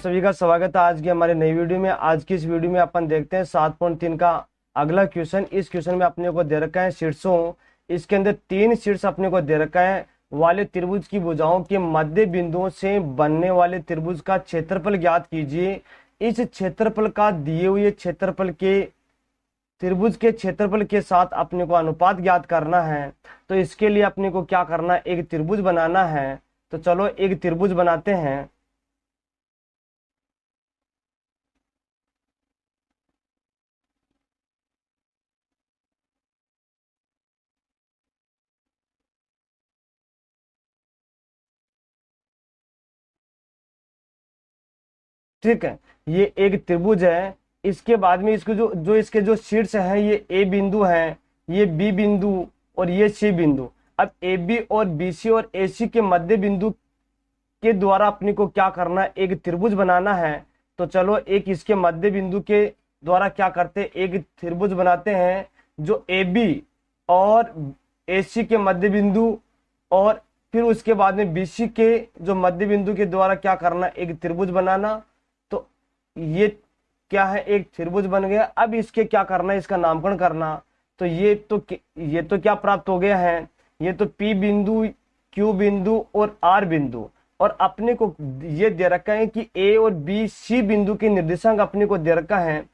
सभी का स्वागत है आज की हमारे नई वीडियो में। आज की इस वीडियो में अपन देखते हैं 7.3 का अगला क्वेश्चन। इस क्वेश्चन में अपने को दे रखा है शीर्षों, इसके अंदर 3 शीर्ष अपने को दे रखा है वाले त्रिभुज की भुजाओं के मध्य बिंदुओं से बनने वाले त्रिभुज का क्षेत्रफल ज्ञात कीजिए। इस क्षेत्रफल का दिए हुए क्षेत्रफल के त्रिभुज के क्षेत्रफल के साथ अपने को अनुपात ज्ञात करना है। तो इसके लिए अपने को क्या करना है, एक त्रिभुज बनाना है। तो चलो एक त्रिभुज बनाते हैं। ठीक है, ये एक त्रिभुज है। इसके बाद में इसको इसके जो शीर्ष हैं, ये ए बिंदु है, ये बी बिंदु और ये सी बिंदु। अब ए बी और बी सी और ए सी के मध्य बिंदु के द्वारा अपने को क्या करना है, एक त्रिभुज बनाना है। तो चलो एक इसके मध्य बिंदु के द्वारा क्या करते हैं, एक त्रिभुज बनाते हैं जो ए बी और ए सी के मध्य बिंदु और फिर उसके बाद में बी सी के जो मध्य बिंदु के द्वारा क्या करना, एक त्रिभुज बनाना। तो ये क्या है, एक त्रिभुज बन गया। अब इसके क्या करना है, इसका नामकरण करना। तो ये तो क्या प्राप्त हो गया है, ये तो P बिंदु, Q बिंदु और R बिंदु। और अपने को ये दे रखा है कि A और B C बिंदु के निर्देशांक अपने को दे रखा है।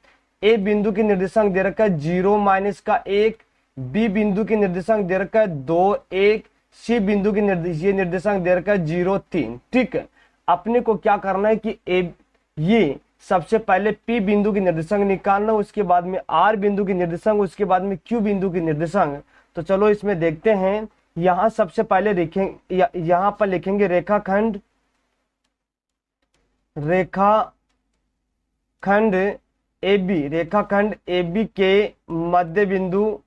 A बिंदु के निर्देशांक दे रखा है 0-1, B बिंदु के निर्देशांक दे रखा है 2-1, C बिंदु के निर्देशांक दे रखा है 0-3। ठीक है, अपने को क्या करना है कि ये सबसे पहले P बिंदु की निर्देशांक निकालना, उसके बाद में R बिंदु की निर्देशांक, उसके बाद में Q बिंदु की निर्देशांक। तो चलो इसमें देखते हैं। यहां सबसे पहले लिखेंगे, यहां पर लिखेंगे रेखाखंड AB, रेखाखंड AB के मध्य बिंदु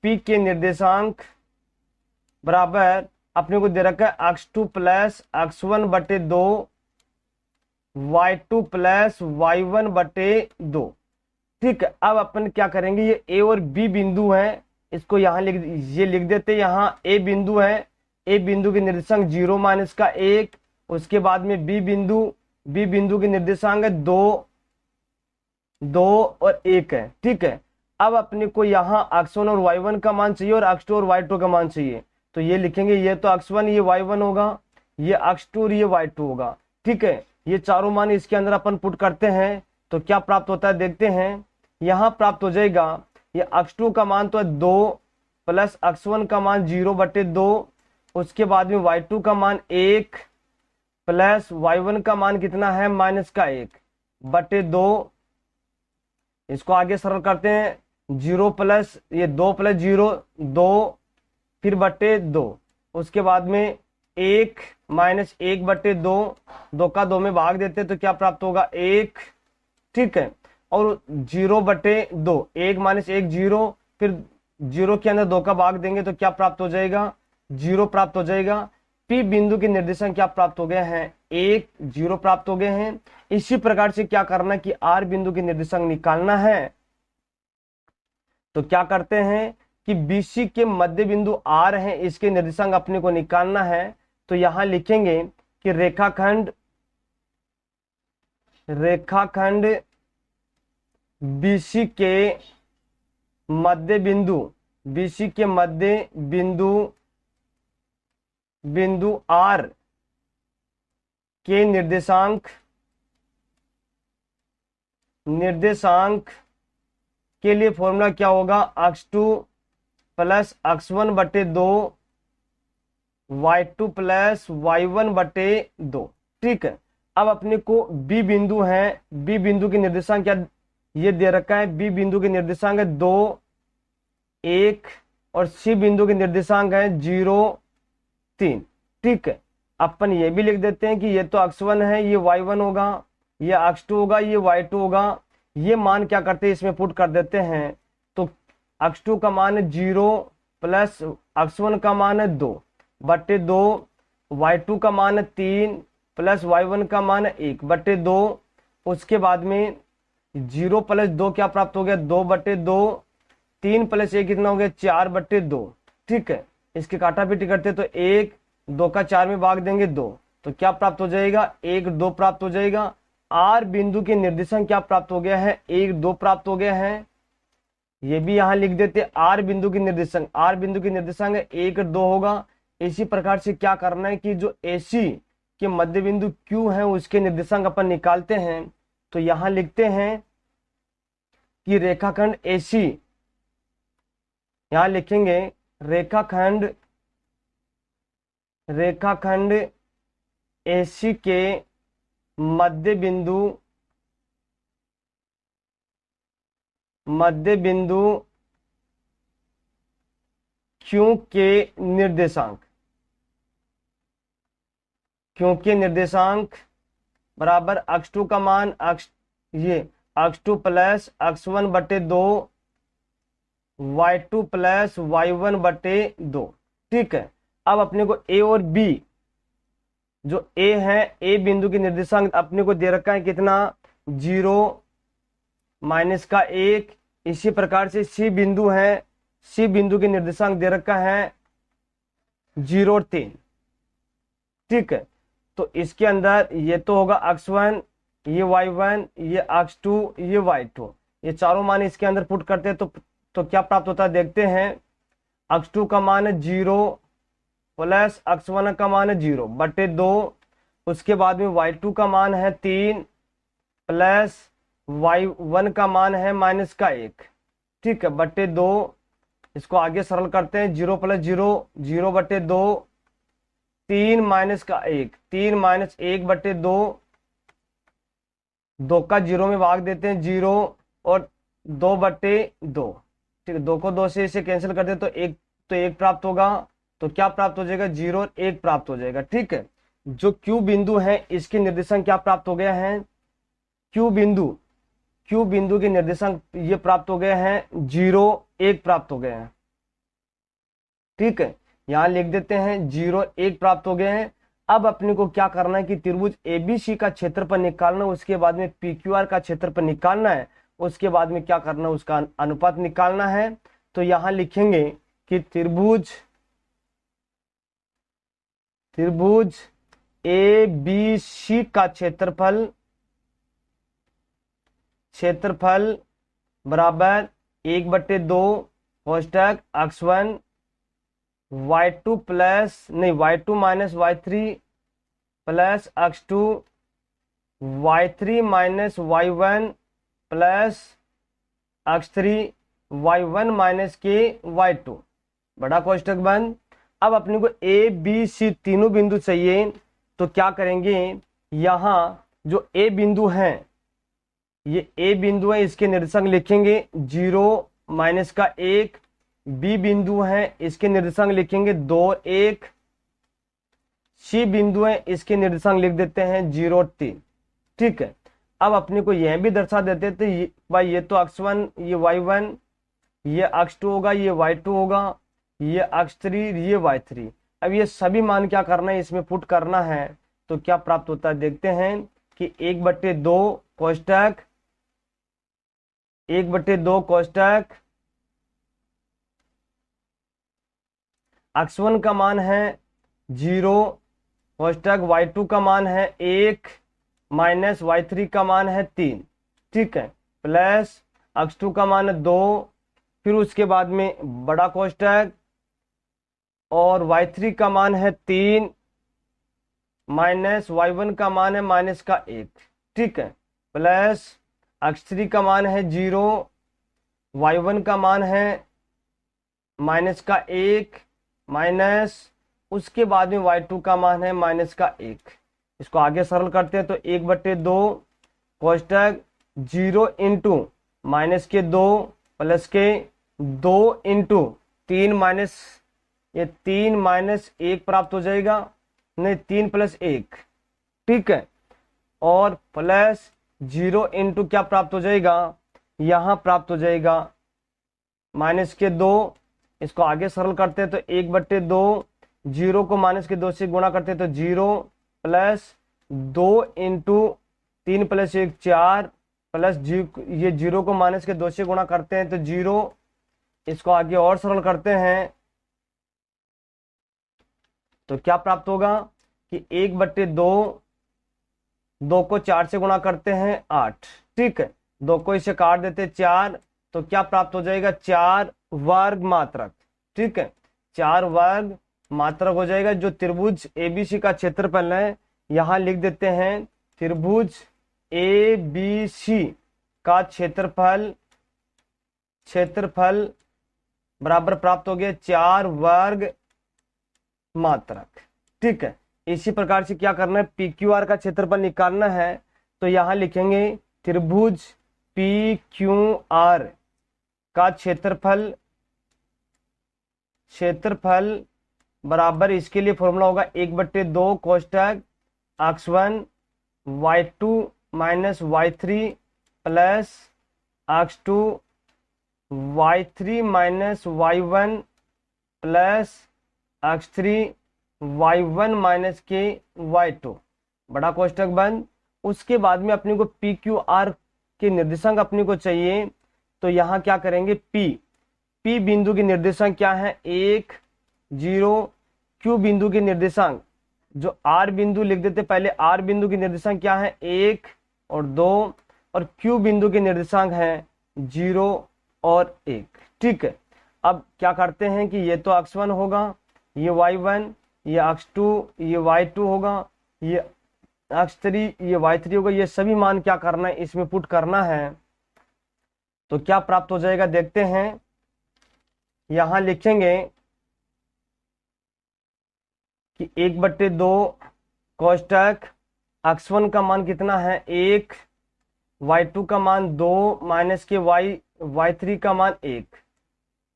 P के निर्देशांक बराबर अपने को दे रखा है x2 plus x1/2 y2 plus y1/2। ठीक है, अब अपन क्या करेंगे, ये A और B बिंदु है, इसको यहाँ लिख देते। यहाँ A बिंदु है, A बिंदु के निर्देशांक 0-1, उसके बाद में B बिंदु के निर्देशांक 2 और 1 है। ठीक है, अब अपने को यहाँ x1 और y1 का मान चाहिए और x2 और y2 का मान चाहिए। तो ये लिखेंगे, ये तो x1 ये y1 होगा, ये x2 और ये y2 होगा। ठीक है, ये चारों मान इसके अंदर अपन पुट करते हैं तो क्या प्राप्त होता है देखते हैं। यहाँ प्राप्त हो जाएगा, ये x2 का मान तो है 2 प्लस x1 का मान 0/2, उसके बाद में y2 का मान 1 प्लस y1 का मान कितना है, -1/2। इसको आगे सरल करते हैं, 0 प्लस ये 2 प्लस 0 2 फिर /2, उसके बाद में 1 -1/2, 2 का 2 में भाग देते तो क्या प्राप्त होगा, 1। ठीक है, और 0/2, 1 - 1 0, फिर 0 के अंदर 2 का भाग देंगे तो क्या प्राप्त हो जाएगा, 0 प्राप्त हो जाएगा। P बिंदु के निर्देशांक क्या प्राप्त हो गए हैं, 1 0 प्राप्त हो गए हैं। इसी प्रकार से क्या करना कि R बिंदु के निर्देशांक निकालना है। तो क्या करते हैं कि BC के मध्य बिंदु R है, इसके निर्देशांक अपने को निकालना है। तो यहां लिखेंगे कि रेखाखंड BC के मध्य बिंदु R के निर्देशांक के लिए फॉर्मूला क्या होगा, x2 plus x1/2 y2 plus y1/2। ठीक है, अब अपने को B बिंदु है, B बिंदु के निर्देशांक क्या ये दे रखा है, B बिंदु के निर्देशांक है 2 1 और C बिंदु के निर्देशांक है 0 3। ठीक है, अपन ये भी लिख देते हैं कि ये तो x1 है, ये y1 होगा, ये x2 होगा, ये y2 होगा। ये मान क्या करते हैं, इसमें पुट कर देते हैं। तो x2 का मान है 0 प्लस x1 का मान है 2/2, y2 का मान है 3 प्लस y1 का मान है 1/2। उसके बाद में 0 + 2 क्या प्राप्त हो गया, 2/2 3 प्लस 1 कितना हो गया 4/2। ठीक है, इसके काटा पीटी करते तो 1 2 का 4 में भाग देंगे 2, तो क्या प्राप्त हो जाएगा 1 2 प्राप्त हो जाएगा। आर बिंदु के निर्देशांक क्या प्राप्त हो गया है 1 2 प्राप्त हो गया है। ये भी यहां लिख देते आर बिंदु की निर्देशांक, आर बिंदु की निर्देशांक 1 2 होगा। इसी प्रकार से क्या करना है कि जो एसी के मध्य बिंदु क्यू है उसके निर्देशांक अपन निकालते हैं। तो यहां लिखते हैं कि रेखाखंड एसी, यहां लिखेंगे रेखाखंड एसी के मध्य बिंदु क्यू के निर्देशांक बराबर x2 का मान x2 plus x1/2 y2 plus y1/2। ठीक है, अब अपने को ए और बी, जो ए है ए बिंदु की निर्देशांक अपने को दे रखा है कितना 0 -1। इसी प्रकार से सी बिंदु है, सी बिंदु की निर्देशांक दे रखा है 0 और 3। ठीक है, तो इसके अंदर ये तो होगा x1, ये y1, ये x2, ये y2, ये चारों मान इसके अंदर पुट करते हैं तो क्या प्राप्त होता है देखते हैं। x2 का मान है 0 प्लस x1 का मान है 0/2। उसके बाद में y2 का मान है 3 प्लस y1 का मान है -1। ठीक है, /2। इसको आगे सरल करते हैं 0 + 0 0/2, 3 -1 3 -1/2, 2 का 0 में भाग देते हैं 0 और 2/2। ठीक है, 2 को 2 से इसे कैंसिल कर दे तो 1 प्राप्त होगा। तो क्या प्राप्त हो जाएगा 0 और 1 प्राप्त हो जाएगा। ठीक है, जो क्यू बिंदु है इसके निर्देशांक क्या प्राप्त हो गया है क्यू बिंदु के निर्देशांक ये प्राप्त हो गए हैं 0 1 प्राप्त हो गए हैं। ठीक है, यहां लिख देते हैं 0 1 प्राप्त हो गए हैं। अब अपने को क्या करना है कि त्रिभुज एबीसी का क्षेत्रफल निकालना, उसके बाद में पीक्यूआर का क्षेत्रफल निकालना है, उसके बाद में क्या करना है उसका अनुपात निकालना है। तो यहां लिखेंगे कि त्रिभुज एबीसी का क्षेत्रफल बराबर 1/2 कोष्टक x1 y2 minus y3 plus x2 y3 minus y1 plus x3 y1 minus के y2 बड़ा कोष्टक बंद। अब अपने को ए बी सी तीनों बिंदु चाहिए, तो क्या करेंगे यहां जो ए बिंदु है, ये ए बिंदु है, इसके निर्देशांक लिखेंगे 0 -1। बी बिंदु है, इसके निर्देशांक लिखेंगे 2 1। सी बिंदु है, इसके निर्देशांक लिख देते हैं 0 और 3। ठीक है, अब अपने को यह भी दर्शा देते थे भाई ये तो x1 ये y1, ये x2 होगा, ये y2 होगा, ये x3 ये y3। अब ये सभी मान क्या करना है इसमें पुट करना है। तो क्या प्राप्त होता है देखते हैं कि 1/2 कोष्टक 1/2 कोष्टक x1 का मान है 0 कोष्टक y2 का मान है 1 माइनस y3 का मान है 3। ठीक है, प्लस x2 का मान है 2, फिर उसके बाद में बड़ा कोष्टक और y3 का मान है 3 माइनस y1 का मान है -1। ठीक है, प्लस x3 का मान है 0, y1 का मान है -1 माइनस उसके बाद में y2 का मान है -1। इसको आगे सरल करते हैं तो 1/2 कोष्टक 0 इंटू -2 प्लस के 2 इंटू 3 माइनस ये 3 -1 प्राप्त हो जाएगा, नहीं 3 + 1। ठीक है, और प्लस 0 इंटू क्या प्राप्त हो जाएगा यहां प्राप्त हो जाएगा -2। इसको आगे सरल करते हैं तो 1/2, 0 को -2 से गुणा करते हैं तो 0 प्लस 2 इंटू 3 + 1 4 प्लस ये 0 को -2 से गुणा करते हैं तो 0 इसको आगे और सरल करते हैं तो क्या प्राप्त होगा कि 1/2, 2 को 4 से गुणा करते हैं 8, ठीक है, 2 को इसे काट देते 4, तो क्या प्राप्त हो जाएगा 4 वर्ग मात्रक, ठीक है, 4 वर्ग मात्रक हो जाएगा। जो त्रिभुज एबीसी का क्षेत्रफल है, यहां लिख देते हैं त्रिभुज एबीसी का क्षेत्रफल बराबर प्राप्त हो गया 4 वर्ग मात्रक, ठीक है। इसी प्रकार से क्या करना है, पी क्यू आर का क्षेत्रफल निकालना है, तो यहां लिखेंगे त्रिभुज पी क्यू आर का क्षेत्रफल बराबर, इसके लिए फॉर्मूला होगा 1/2 कोष्टक x1 y2 minus y3 plus x2 y3 minus y1 plus x3 y1 minus के y2 बड़ा कोष्टक बंद। उसके बाद में अपने को पी क्यू आर के निर्देशांक अपने को चाहिए, तो यहां क्या करेंगे, पी बिंदु के निर्देशांक क्या है 1 0, क्यू बिंदु के निर्देशांक जो आर बिंदु लिख देते, पहले आर बिंदु के निर्देशांक क्या है 1 और 2, और क्यू बिंदु के निर्देशांक है 0 और 1, ठीक है। अब क्या करते हैं कि ये तो x1 होगा, ये y1, ये x2, ये y2 होगा, ये x3, ये y3 होगा, ये सभी मान क्या करना है, इसमें पुट करना है, तो क्या प्राप्त हो जाएगा देखते हैं। यहां लिखेंगे कि 1/2 कोष्टक x1 का मान कितना है 1, y2 का मान 2 माइनस के y3 का मान 1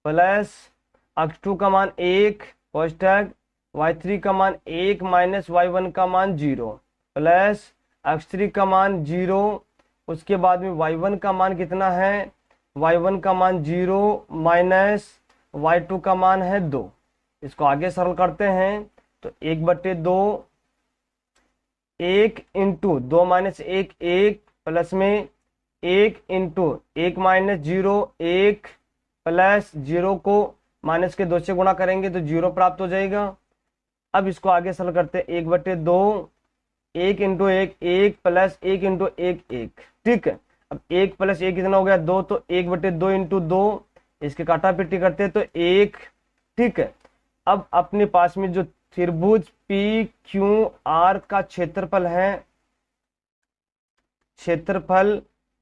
प्लस x2 का मान 1 कोष्टक y3 का मान 1 माइनस y1 का मान 0 प्लस x3 का मान 0, उसके बाद में y1 का मान कितना है, y1 का मान 0 माइनस y2 का मान है 2। इसको आगे सरल करते हैं, तो 1/2, 1 इंटू 2 माइनस 1 1 प्लस में 1 इंटू 1 माइनस 0 1 प्लस 0 को माइनस के 2 से गुणा करेंगे तो 0 प्राप्त हो जाएगा। अब इसको आगे सरल करते हैं, 1/2, 1 इंटू 1 1 प्लस 1 इंटू 1 1, ठीक है। अब 1 प्लस 1 कितना हो गया 2, तो 1/2 इंटू 2, इसके काटा पिट्टी करते हैं तो 1, ठीक है। अब अपने पास में जो त्रिभुज पी क्यू आर का क्षेत्रफल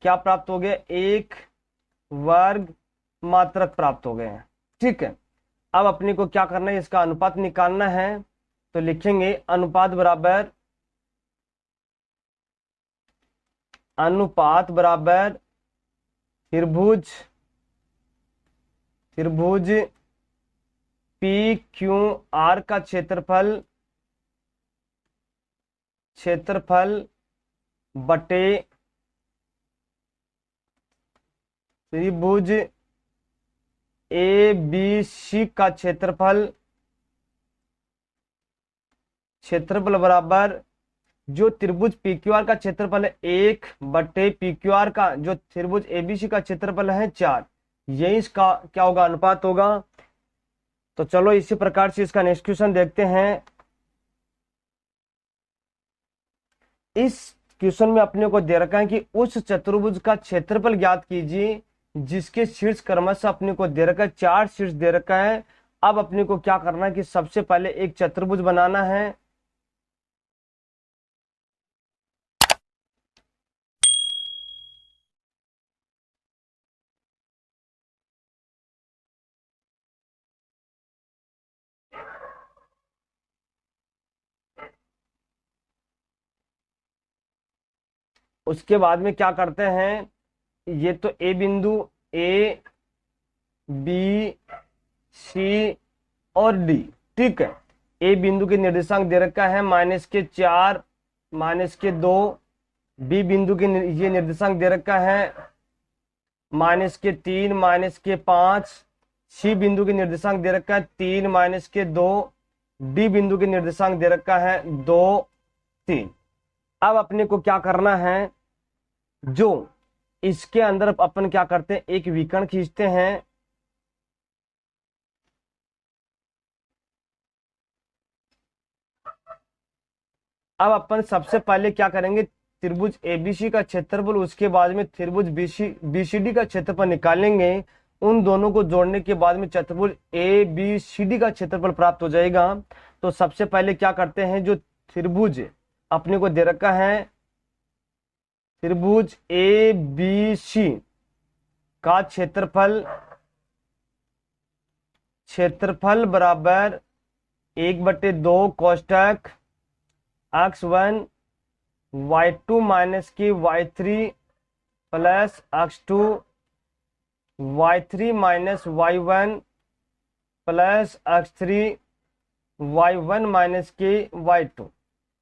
क्या प्राप्त हो गया 1 वर्ग मात्रक प्राप्त हो गए हैं, ठीक है। अब अपने को क्या करना है, इसका अनुपात निकालना है, तो लिखेंगे अनुपात बराबर त्रिभुज पी क्यू आर का क्षेत्रफल बटे त्रिभुज ए बी सी का क्षेत्रफल बराबर जो त्रिभुज पी क्यू आर का क्षेत्रफल है 1/, पी क्यू आर का जो त्रिभुज एबीसी का क्षेत्रफल है 4, यही इसका क्या होगा, अनुपात होगा। तो चलो इसी प्रकार से इसका नेक्स्ट क्वेश्चन देखते हैं। इस क्वेश्चन में अपने को दे रखा है कि उस चतुर्भुज का क्षेत्रफल ज्ञात कीजिए जिसके शीर्ष क्रमशः अपने को दे रखा है 4 शीर्ष दे रखा है। अब अपने को क्या करना है कि सबसे पहले एक चतुर्भुज बनाना है, उसके बाद में क्या करते हैं, ये तो ए बिंदु ए बी सी और डी, ठीक है। ए बिंदु के निर्देशांक दे रखा है -4 -2, बी बिंदु के ये निर्देशांक दे रखा है -3 -5, सी बिंदु के निर्देशांक दे रखा है 3 -2, डी बिंदु के निर्देशांक दे रखा है 2 3। अब अपने को क्या करना है, जो इसके अंदर अपन क्या करते हैं एक विकर्ण खींचते हैं, अब अपन सबसे पहले क्या करेंगे, त्रिभुज एबीसी का क्षेत्रफल, उसके बाद में त्रिभुज बीसीडी का क्षेत्रफल निकालेंगे। उन दोनों को जोड़ने के बाद में चतुर्भुज एबीसीडी का क्षेत्रफल प्राप्त हो जाएगा। तो सबसे पहले क्या करते हैं, जो त्रिभुज अपने को दे रखा है, त्रिभुज एबीसी का क्षेत्रफल बराबर 1/2 कोष्टक x1 y2 माइनस की y3 plus x2 y3 minus y1 plus x3 y1 minus की y2,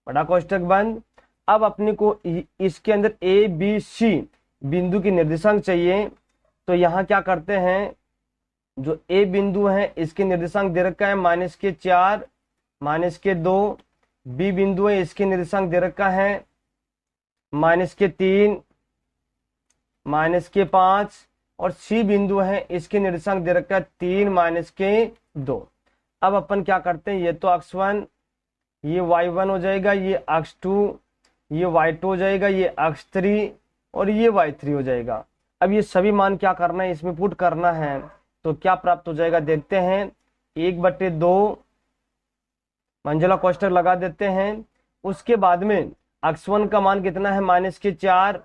बड़ा कोष्टक बंद। अब अपने को इसके अंदर ए बी सी बिंदु की निर्देशांक चाहिए। तो यहाँ क्या करते हैं, जो ए बिंदु है इसके निर्देशांक दे रखा है -4 -2, बी बिंदु है इसके निर्देशांक दे रखा है -3 -5, और सी बिंदु है इसके निर्देशांक दे रखा है 3 -2। अब अपन क्या करते हैं, ये तो x1 ये y1 हो जाएगा, ये x2 ये y2 हो जाएगा, ये x3 और ये y3 हो जाएगा। अब ये सभी मान क्या करना है, इसमें पुट करना है। तो क्या प्राप्त हो जाएगा देखते हैं, 1/2 मंजिला कोष्टक लगा देते हैं। उसके बाद में x1 का मान कितना है -4,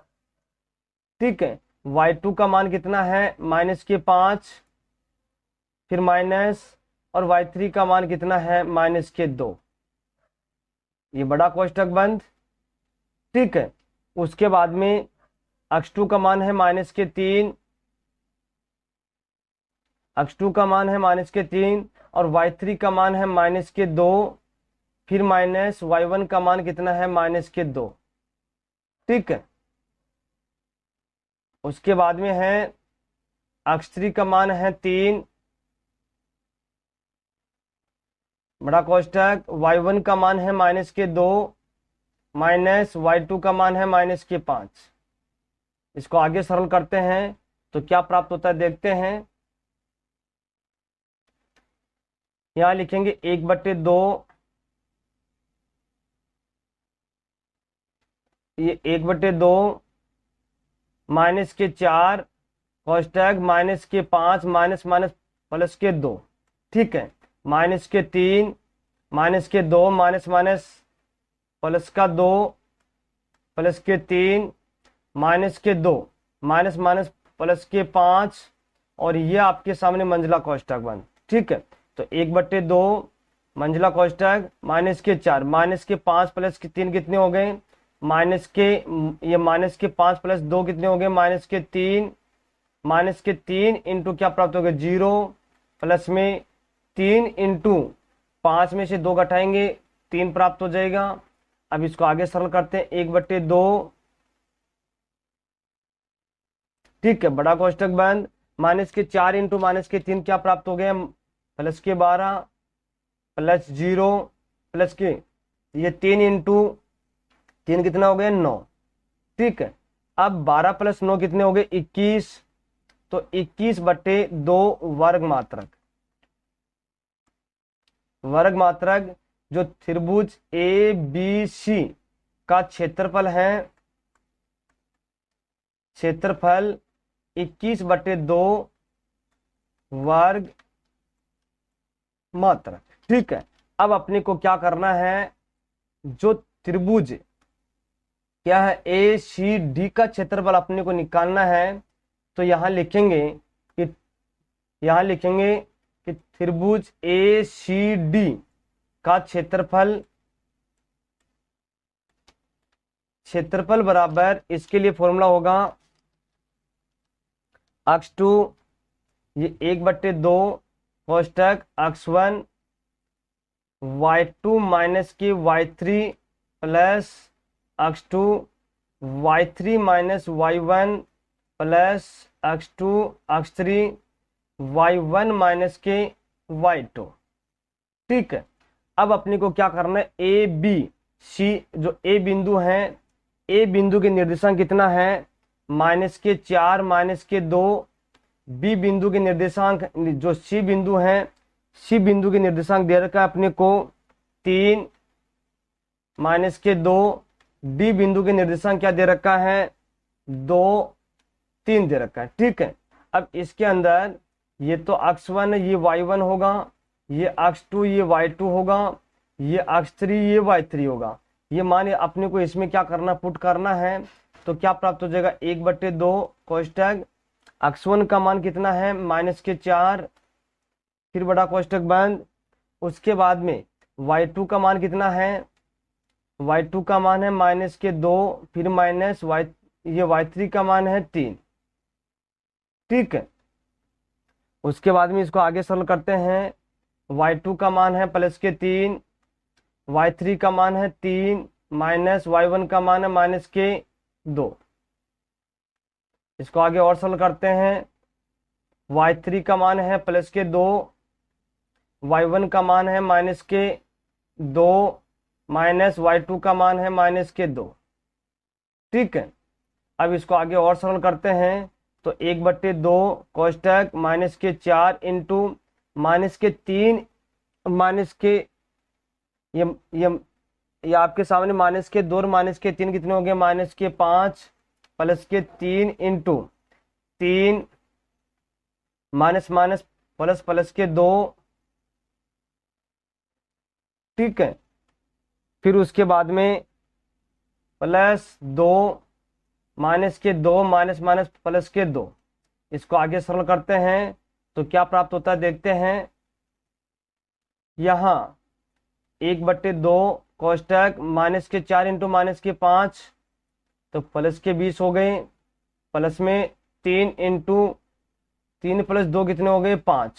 ठीक है, y2 का मान कितना है -5, फिर माइनस, और y3 का मान कितना है -2, ये बड़ा कोष्टक बंद, ठीक है। उसके बाद में x2 का मान है -3, x2 का मान है -3, और y3 का मान है -2, फिर माइनस y1 का मान कितना है -2, ठीक है। उसके बाद में है x3 का मान है 3, बड़ा कोष्टक, y1 का मान है -2, माइनस y2 का मान है -5। इसको आगे सरल करते हैं तो क्या प्राप्त होता है देखते हैं। यहां लिखेंगे 1/2, ये 1/2 -4 कोष्टक -5 माइनस माइनस +2, ठीक है, -3 -2 माइनस माइनस +2 +3 -2 माइनस माइनस +5, और ये आपके सामने मंजिला कोष्टक बन, ठीक है। तो 1/2 मंजिला कोष्टक -4 -5 +3 कितने हो गए, ये -5 + 2 कितने हो गए -3, -3 इंटू क्या प्राप्त हो गया 0, प्लस में 3 इंटू 5 में से 2 घटाएंगे 3 प्राप्त हो जाएगा। अब इसको आगे सरल करते हैं, 1/2, ठीक है, बड़ा कोष्टक बंद, -4 इंटू -3 क्या प्राप्त हो गया +12 प्लस 0 प्लस के ये 3 इंटू 3 कितना हो गया 9, ठीक है। अब 12 + 9 कितने हो गए 21, तो 21/2 वर्ग मात्रक जो त्रिभुज ए बी सी का क्षेत्रफल है, क्षेत्रफल 21/2 वर्ग मात्रक, ठीक है। अब अपने को क्या करना है, जो त्रिभुज क्या है ए सी डी का क्षेत्रफल अपने को निकालना है। तो यहां लिखेंगे कि त्रिभुज ए सी डी का क्षेत्रफल बराबर, इसके लिए फॉर्मूला होगा x2 ये 1/2 कोष्टक x1 y2 माइनस की y3 plus x2 y3 minus y1 plus x2 x3 y1 minus के y2, ठीक है। अब अपने को क्या करना है, ए बी सी जो ए बिंदु है, ए बिंदु के निर्देशांक कितना है -4 -2, बी बिंदु के निर्देशांक जो सी बिंदु है, सी बिंदु के निर्देशांक दे रखा है अपने को 3 माइनस के 2, डी बिंदु के निर्देशांक क्या दे रखा है, 2 3 दे रखा है। ठीक है, अब इसके अंदर ये तो अक्ष 1 ये y1 होगा, ये अक्ष 2 ये y2 होगा, ये अक्ष 3 ये y3 होगा। ये मान अपने को इसमें क्या करना, पुट करना है, तो क्या प्राप्त हो जाएगा, 1/2 कोष्टक अक्ष 1 का मान कितना है, माइनस के 4, फिर बड़ा कोष्टक बंद। उसके बाद में y2 का मान कितना है, y2 का मान है माइनस के 2, फिर माइनस ये y3 का मान है 3। ठीक है, उसके बाद में इसको आगे सरल करते हैं। y2 का मान है प्लस के 3, y3 का मान है 3, माइनस y1 का मान है माइनस के 2। इसको आगे और सरल करते हैं। y3 का मान है प्लस के 2, y1 का मान है माइनस के 2, माइनस y2 का मान है माइनस के 2। ठीक है, अब इसको आगे और सरल करते हैं, तो 1/2 कोष्टक माइनस के 4 इंटू माइनस के 3, माइनस के ये आपके सामने माइनस के 2 और माइनस के 3 कितने हो गए, माइनस के 5 प्लस के 3 into 3 minus minus plus plus के 2। ठीक है, फिर उसके बाद में प्लस 2 माइनस के 2 माइनस माइनस प्लस के 2। इसको आगे सरल करते हैं तो क्या प्राप्त होता है देखते हैं। यहाँ 1/2 कोष्टक माइनस के 4 इंटू माइनस के 5, तो प्लस के 20 हो गए, प्लस में 3 इंटू 3 प्लस 2 कितने हो गए, 5।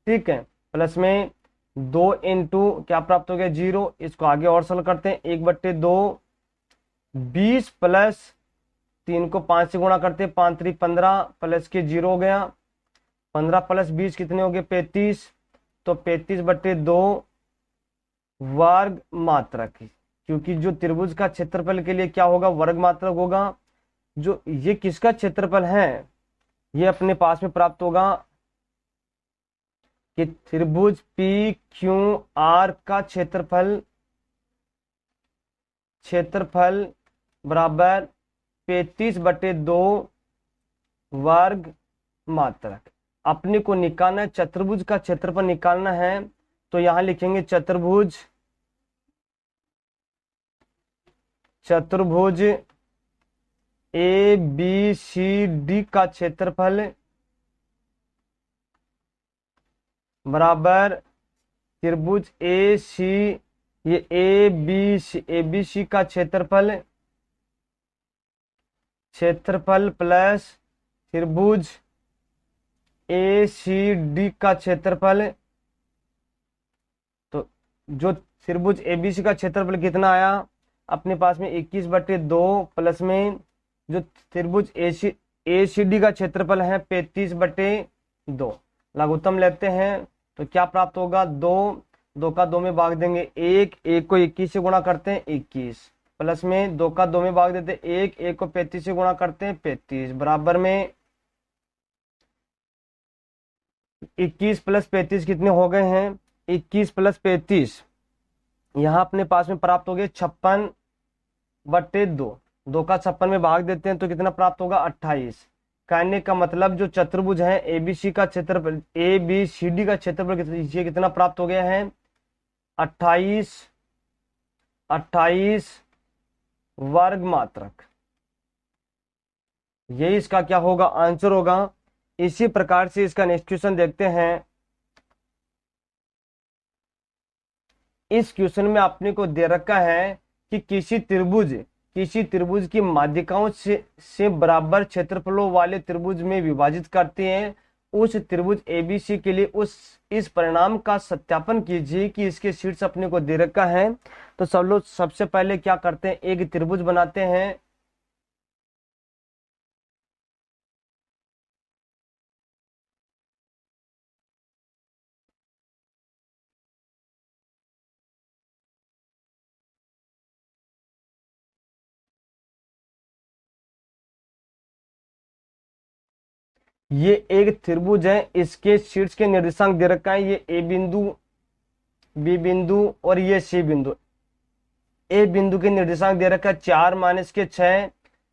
ठीक है, प्लस में 2 इंटू क्या प्राप्त हो गया, 0। इसको आगे और सरल करते हैं, 1/2 20 प्लस 3 को 5 से गुणा करते, 5 3 15 प्लस के 0 हो गया, 15 प्लस 20 कितने हो गए, 35। तो 35/2 वर्ग मात्रक, क्योंकि जो त्रिभुज का क्षेत्रफल के लिए क्या होगा, वर्ग मात्रक होगा। जो ये किसका क्षेत्रफल है, ये अपने पास में प्राप्त होगा कि त्रिभुज पी क्यू आर का क्षेत्रफल बराबर 35/2 वर्ग मात्रक। अपने को निकालना है, चतुर्भुज का क्षेत्रफल निकालना है, तो यहां लिखेंगे चतुर्भुज ए बी सी डी का क्षेत्रफल बराबर त्रिभुज ए सी, ये ए बी सी का क्षेत्रफल प्लस त्रिभुज ए सी डी का क्षेत्रफल। तो जो त्रिभुज एबीसी का क्षेत्रफल कितना आया अपने पास में, 21/2 प्लस में जो त्रिभुज ए सी डी का क्षेत्रफल है 35/2। लघुत्तम लेते हैं तो क्या प्राप्त होगा, 2 का 2 में भाग देंगे 1 को 21 से गुणा करते हैं 21, प्लस में 2 का 2 में भाग देते हैं 1 को 35 से गुणा करते हैं 35, बराबर में 21 प्लस 35 कितने हो गए हैं, 21 प्लस 35 यहाँ अपने पास में प्राप्त हो गए 56/2। 2 का 56 में भाग देते हैं तो कितना प्राप्त होगा, 28। कहने का मतलब जो चतुर्भुज है एबीसी का क्षेत्रफल, ए बी सी डी का क्षेत्रफल ये कितना प्राप्त हो गया है, 28 वर्ग मात्रक। यही इसका क्या होगा, आंसर होगा। इसी प्रकार से इसका नेक्स्ट क्वेश्चन देखते हैं। इस क्वेश्चन में आपने को दे रखा है कि किसी त्रिभुज की माध्यिकाओं से बराबर क्षेत्रफलों वाले त्रिभुज में विभाजित करते हैं। उस त्रिभुज एबीसी के लिए इस परिणाम का सत्यापन कीजिए कि इसके शीर्ष अपने को दे रखा है। तो सब लोग सबसे पहले क्या करते हैं, एक त्रिभुज बनाते हैं। ये एक त्रिभुज है, इसके शीर्ष के निर्देशांक दे रखा है, ये ए बिंदु, बी बिंदु और ये सी बिंदु। ए बिंदु के निर्देशांक दे रखा है 4 माइनस के 6,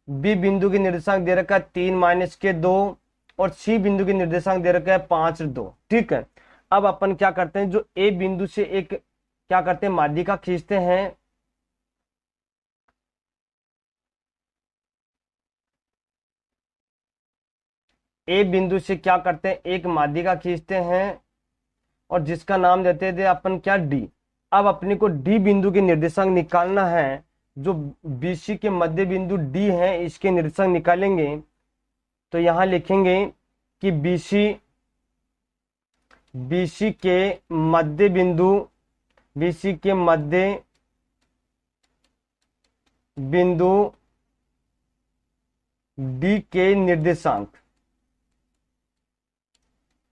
बी बिंदु के निर्देशांक दे रखा है 3 माइनस के 2 और सी बिंदु के निर्देशांक दे रखा है 5 2। ठीक है, अब अपन क्या करते हैं, जो ए बिंदु से एक क्या करते हैं माध्यिका खींचते हैं। ए बिंदु से क्या करते हैं एक माध्यिका खींचते हैं और जिसका नाम देते थे अपन क्या डी। अब अपने को डी बिंदु के निर्देशांक निकालना है, जो बीसी के मध्य बिंदु डी है इसके निर्देशांक निकालेंगे। तो यहां लिखेंगे कि बीसी के मध्य बिंदु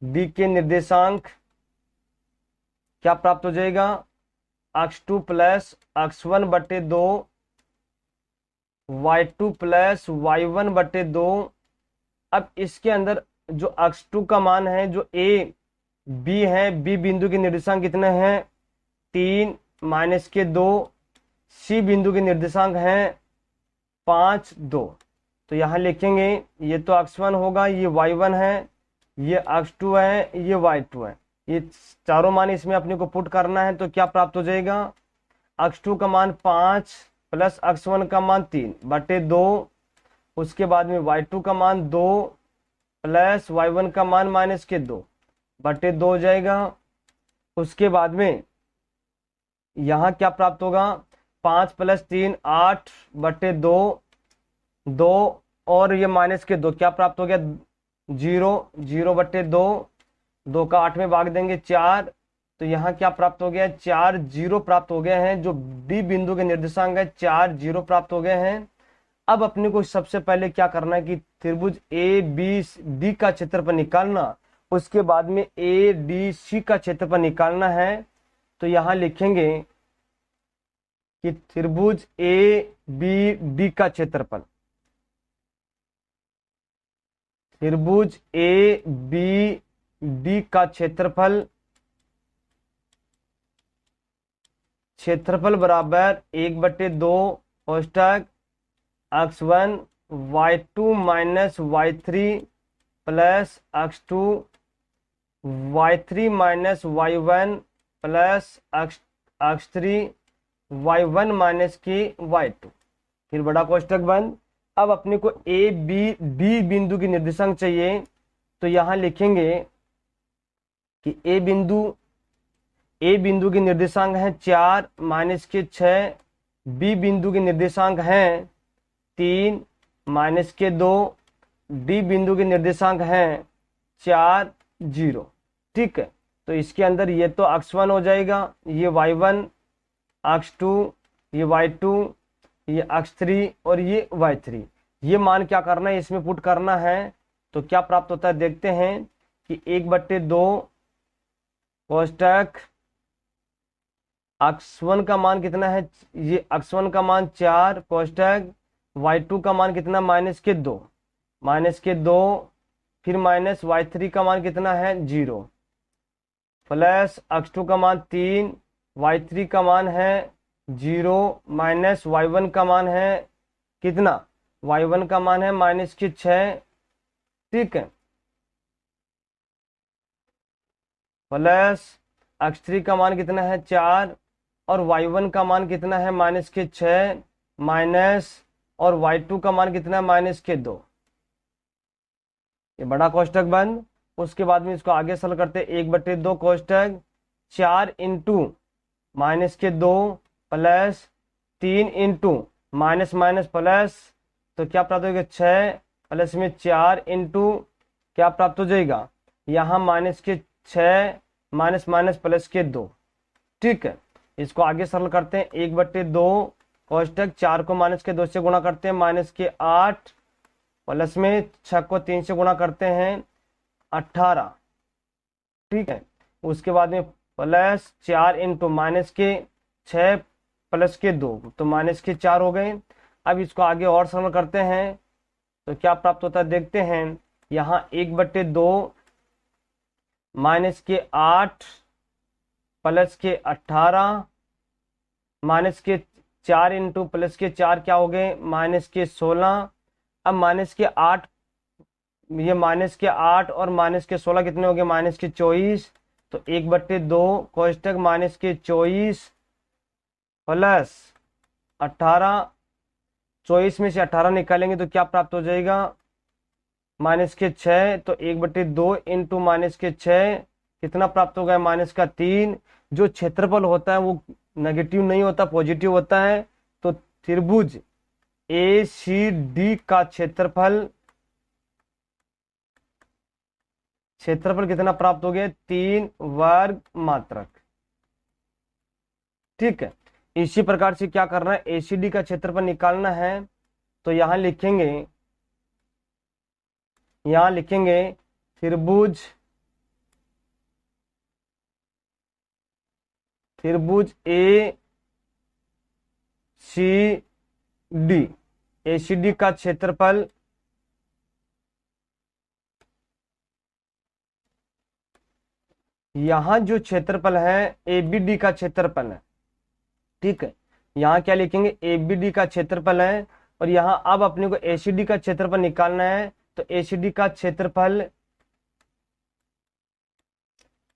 डी के निर्देशांक क्या प्राप्त हो जाएगा, x2 प्लस x1 बटे 2, y2 प्लस y1 बटे 2। अब इसके अंदर जो x2 का मान है, जो ए बी है, बी बिंदु के निर्देशांक कितने हैं 3 माइनस के 2, सी बिंदु के निर्देशांक हैं 5 2। तो यहां लिखेंगे ये तो x1 होगा, ये y1 है, ये x2 है, ये y2 है, ये चारों मान इसमें अपने को पुट करना है। तो क्या प्राप्त हो जाएगा, x2 का मान 5 प्लस x1 का मान 3 बटे 2, उसके बाद में y2 का मान 2 प्लस y1 का मान माइनस के 2 बटे 2 हो जाएगा। उसके बाद में यहां क्या प्राप्त होगा, 5 प्लस 3 8 बटे 2 2 और ये माइनस के 2 क्या प्राप्त हो गया 0 0 बटे 2, 2 का 8 में भाग देंगे 4। तो यहाँ क्या प्राप्त हो गया 4 0 प्राप्त हो गए हैं, जो डी बिंदु के निर्देशांक है 4 0 प्राप्त हो गए हैं। अब अपने को सबसे पहले क्या करना है कि त्रिभुज ए बी डी का क्षेत्रफल निकालना, उसके बाद में ए डी सी का क्षेत्रफल निकालना है। तो यहाँ लिखेंगे कि त्रिभुज ए बी डी का क्षेत्रफल, त्रिभुज ए बी डी का क्षेत्रफल बराबर 1/2 कोष्टक x1 y2 minus y3 plus x2 y3 minus y1 plus x3 y1 minus की y2, फिर बड़ा कोष्टक बंद। अब अपने को ए बी डी बिंदु की निर्देशांक चाहिए। तो यहां लिखेंगे कि ए बिंदु के निर्देशांक है 4 माइनस के 6, बी बिंदु के निर्देशांक हैं 3 माइनस के 2, डी बिंदु के निर्देशांक हैं 4 0। ठीक है, तो इसके अंदर ये तो x1 हो जाएगा, ये y1, x2, ये y2, ये x3 और ये y3। ये मान क्या करना है इसमें पुट करना है। तो क्या प्राप्त होता है देखते हैं कि 1/2 कोष्टक x1 का मान कितना है, ये x1 का मान 4 कोष्टक y2 का मान कितना माइनस के 2 फिर माइनस y3 का मान कितना है 0 प्लस x2 का मान 3, y3 का मान है 0 माइनस y1 का मान है कितना, y1 का मान है माइनस के 6। ठीक है, प्लस x3 का मान कितना है 4 और y1 का मान कितना है माइनस के 6 माइनस और y2 का मान कितना है माइनस के 2। ये बड़ा कोष्टक बंद। उसके बाद में इसको आगे सरल करते 1/2 कोष्टक 4 इंटू माइनस के 2 plus 3 into minus minus plus, तो क्या प्राप्त हो जाएगा 6 प्लस में 4 इंटू क्या प्राप्त हो जाएगा यहाँ माइनस के 6 माइनस माइनस प्लस के 2। ठीक है, इसको आगे सरल करते हैं 1/2 कोष्टक 4 को माइनस के 2 से गुणा करते हैं माइनस के 8 प्लस में 6 को 3 से गुणा करते हैं 18। ठीक है, उसके बाद में प्लस 4 इंटू माइनस के 6 प्लस के 2 तो माइनस के 4 हो गए। अब इसको आगे और सरल करते हैं तो क्या प्राप्त होता है देखते हैं। यहाँ 1/2 माइनस के 8 प्लस के 18 माइनस के 4 इंटू प्लस के 4 क्या हो गए, माइनस के 16। अब माइनस के 8, ये माइनस के 8 और माइनस के 16 कितने हो गए, माइनस के 24। तो 1/2 कोष्टक माइनस के 24 प्लस 18, 24 में से 18 निकालेंगे तो क्या प्राप्त हो जाएगा, माइनस के 6। तो 1/2 इंटू माइनस के 6 कितना प्राप्त हो गया, माइनस का 3। जो क्षेत्रफल होता है वो नेगेटिव नहीं होता, पॉजिटिव होता है। तो त्रिभुज ए सी डी का क्षेत्रफल कितना प्राप्त हो गया, 3 वर्ग मात्रक। ठीक है, इसी प्रकार से क्या करना है, एसीडी का क्षेत्रफल निकालना है। तो यहां लिखेंगे त्रिभुज ए सी डी, एसीडी का क्षेत्रफल यहां जो क्षेत्रफल है एबीडी का क्षेत्रफल है। ठीक है, यहाँ क्या लिखेंगे, एबीडी का क्षेत्रफल है। और यहाँ अब अपने को एसीडी का क्षेत्रफल निकालना है। तो एसीडी का क्षेत्रफल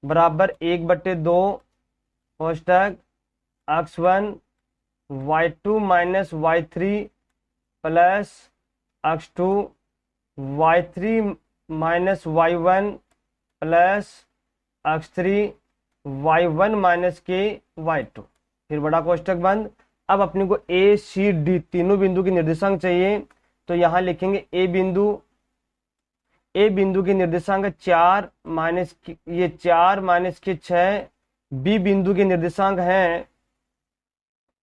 बराबर 1/2 कोष्टक x1 y2 minus y3 plus x2 y3 minus y1 plus x3 y1 minus के y2, फिर बड़ा कोष्टक बंद। अब अपने को ए सी डी तीनों बिंदु की निर्देशांक चाहिए। तो यहां लिखेंगे ए बिंदु की निर्देशांक 4 माइनस ये 4 माइनस के 6। बी बिंदु के निर्देशांक है,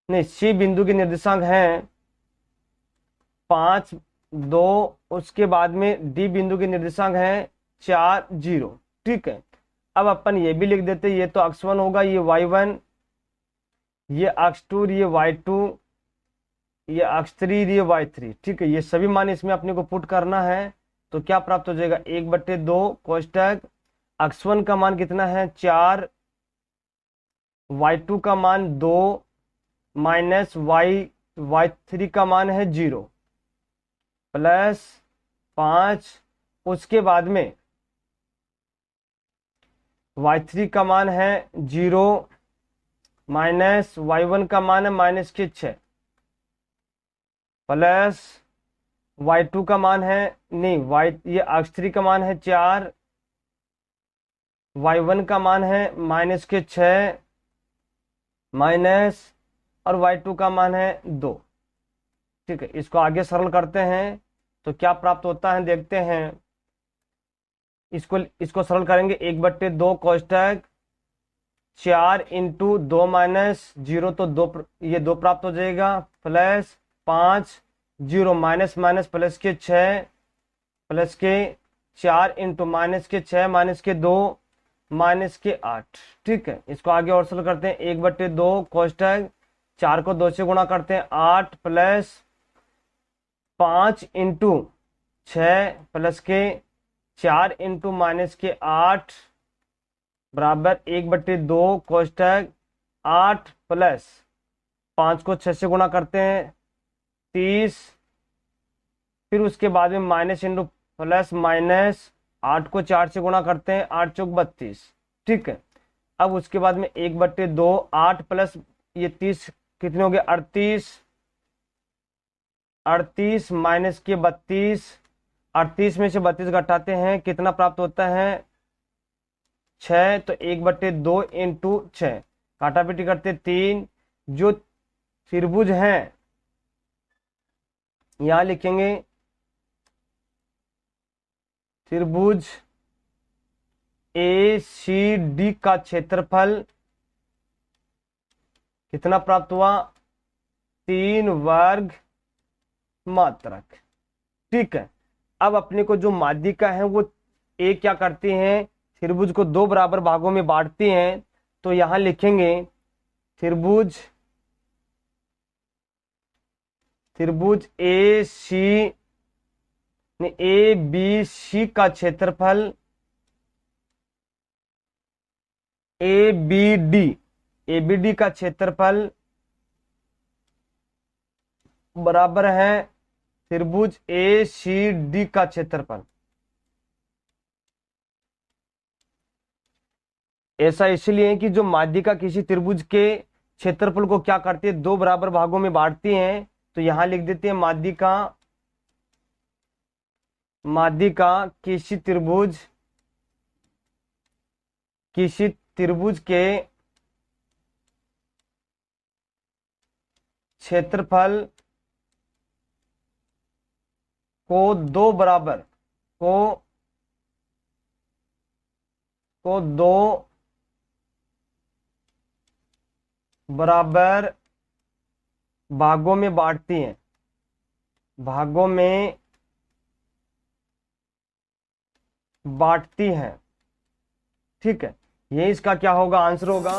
नहीं सी बिंदु के निर्देशांक है 5 2। उसके बाद में डी बिंदु के निर्देशांक है 4 0। ठीक है, अब अपन ये भी लिख देते, ये तो x1 होगा, ये y1, ये x2, ये y2, ये x3, ये y3। ठीक है, ये सभी मान इसमें अपने को पुट करना है। तो क्या प्राप्त हो जाएगा, 1/2 कोष्टक x1 का मान कितना है 4, y2 का मान 2 माइनस y3 का मान है 0 प्लस 5। उसके बाद में y3 का मान है 0 माइनस y1 का मान है माइनस के 6 प्लस y2 का मान है, नहीं ये x3 का मान है 4, y1 का मान है माइनस के 6 माइनस, और y2 का मान है 2। ठीक है, इसको आगे सरल करते हैं तो क्या प्राप्त होता है देखते हैं। इसको सरल करेंगे, 1/2 कोष्टक 4 इंटू 2 माइनस 0, तो 2, ये 2 प्राप्त हो जाएगा प्लस 5 0 माइनस माइनस प्लस के 6 प्लस के 4 इंटू माइनस के 6 माइनस के 2 माइनस के 8। ठीक है, इसको आगे और सरल करते हैं, 1/2 कोष्टक 4 को 2 से गुणा करते हैं 8 प्लस 5 इंटू 6 प्लस के 4 इंटू माइनस के 8 बराबर 1/2 कोष्टक 8 प्लस 5 को 6 से गुणा करते हैं 30। फिर उसके बाद में माइनस इंटू प्लस माइनस 8 को 4 से गुणा करते हैं 8 चौक 32। ठीक है, अब उसके बाद में 1/2 8 प्लस ये 30 कितने हो गए 38, 38 माइनस के 32, 38 में से 32 घटाते हैं कितना प्राप्त होता है 6। तो 1/2 इंटू 6 काटापीटी करते 3। जो त्रिभुज है यहां लिखेंगे त्रिभुज ए सी डी का क्षेत्रफल कितना प्राप्त हुआ, 3 वर्ग मात्रक। ठीक है, अब अपने को जो माध्यिका है वो ए क्या करती हैं, त्रिभुज को 2 बराबर भागों में बांटती हैं। तो यहां लिखेंगे त्रिभुज ए बी सी का क्षेत्रफल ए बी डी का क्षेत्रफल बराबर है त्रिभुज ए सी डी का क्षेत्रफल। ऐसा इसलिए है कि जो माध्यिका किसी त्रिभुज के क्षेत्रफल को क्या करती है, दो बराबर भागों में बांटती हैं। तो यहां लिख देते हैं माध्यिका, माध्यिका किसी त्रिभुज के क्षेत्रफल को दो बराबर को दो बराबर भागों में बांटती हैं, भागों में बांटती हैं। ठीक है, ये इसका क्या होगा, आंसर होगा।